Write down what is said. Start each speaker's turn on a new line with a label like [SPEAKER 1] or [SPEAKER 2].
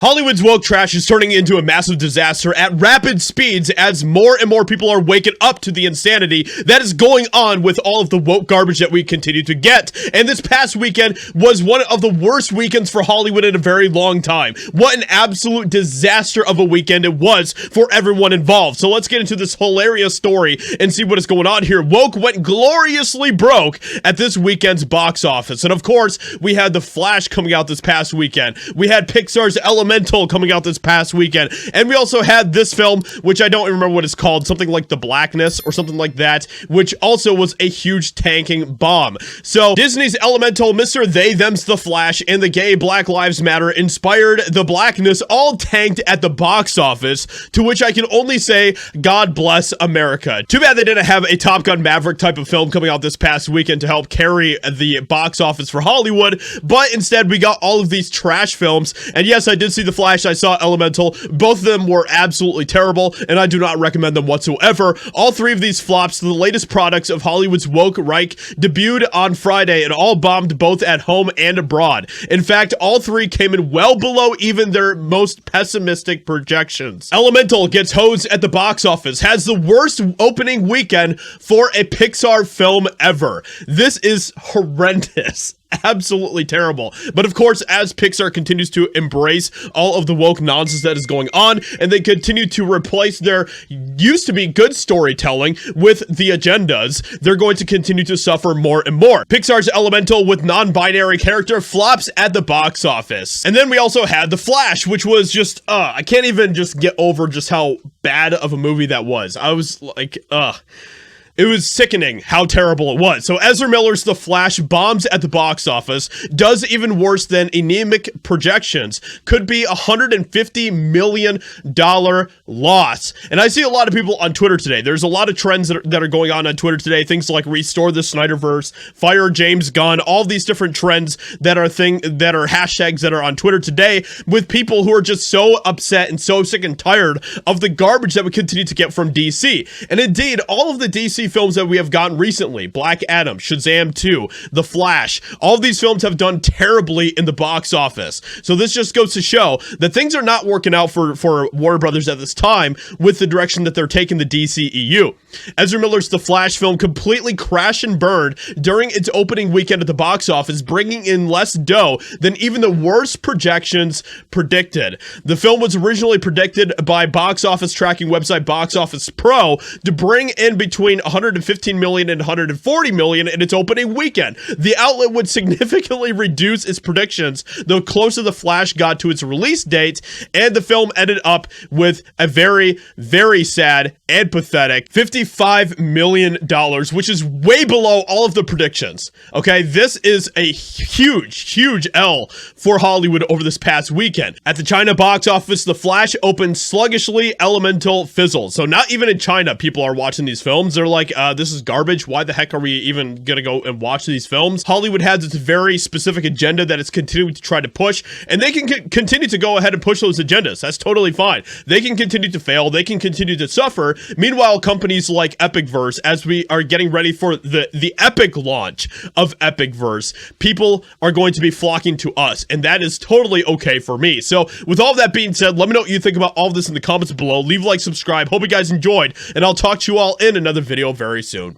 [SPEAKER 1] Hollywood's woke trash is turning into a massive disaster at rapid speeds as more and more people are waking up to the insanity that is going on with all of the woke garbage that we continue to get. And this past weekend was one of the worst weekends for Hollywood in a very long time. What an absolute disaster of a weekend it was for everyone involved. So let's get into this hilarious story and see what is going on here. Woke went gloriously broke at this weekend's box office. And of course, we had The Flash coming out this past weekend. We had Pixar's Elemental coming out this past weekend, and we also had this film, which I don't remember what it's called, something like The Blackness or something like that, which also was a huge tanking bomb. So Disney's Elemental, Mr. They, Them's The Flash, and the gay Black Lives Matter inspired The Blackness all tanked at the box office, to which I can only say, God bless America. Too bad they didn't have a Top Gun Maverick type of film coming out this past weekend to help carry the box office for Hollywood, but instead we got all of these trash films. And yes, I did see The Flash, I saw Elemental. Both of them were absolutely terrible, and I do not recommend them whatsoever. All three of these flops, the latest products of Hollywood's woke Reich, debuted on Friday and all bombed both at home and abroad. In fact, all three came in well below even their most pessimistic projections. Elemental gets hosed at the box office, has the worst opening weekend for a Pixar film ever. This is horrendous. Absolutely terrible. But of course, as Pixar continues to embrace all of the woke nonsense that is going on, and they continue to replace their used to be good storytelling with the agendas, they're going to continue to suffer more and more. Pixar's Elemental with non-binary character flops at the box office. And then we also had The Flash, which was just, I can't even just get over just how bad of a movie that was. I was like, it was sickening how terrible it was. So Ezra Miller's The Flash bombs at the box office, does even worse than anemic projections, could be $150 million loss. And I see a lot of people on Twitter today. There's a lot of trends that are going on Twitter today. Things like restore the Snyderverse, fire James Gunn, all these different trends that are hashtags that are on Twitter today, with people who are just so upset and so sick and tired of the garbage that we continue to get from DC. And indeed, all of the DC films that we have gotten recently, Black Adam, Shazam 2, The Flash, all of these films have done terribly in the box office. So this just goes to show that things are not working out for Warner Brothers at this time with the direction that they're taking the DCEU. Ezra Miller's The Flash film completely crashed and burned during its opening weekend at the box office, bringing in less dough than even the worst projections predicted. The film was originally predicted by box office tracking website Box Office Pro to bring in between 115 million and 140 million in its opening weekend. The outlet would significantly reduce its predictions the closer The Flash got to its release date, and the film ended up with a very, very sad and pathetic $55 million, which is way below all of the predictions. Okay, this is a huge L for Hollywood over this past weekend. At the China box office, The Flash opened sluggishly, Elemental fizzled. So not even in China, people are watching these films. They're like, this is garbage. Why the heck are we even gonna go and watch these films? Hollywood has its very specific agenda that it's continuing to try to push, and they can continue to go ahead and push those agendas. That's totally fine. They can continue to fail. They can continue to suffer. Meanwhile, companies like EpicVerse, as we are getting ready for the epic launch of EpicVerse, people are going to be flocking to us, and that is totally okay for me. So with all of that being said, let me know what you think about all of this in the comments below. Leave a like, subscribe. Hope you guys enjoyed, and I'll talk to you all in another video very soon.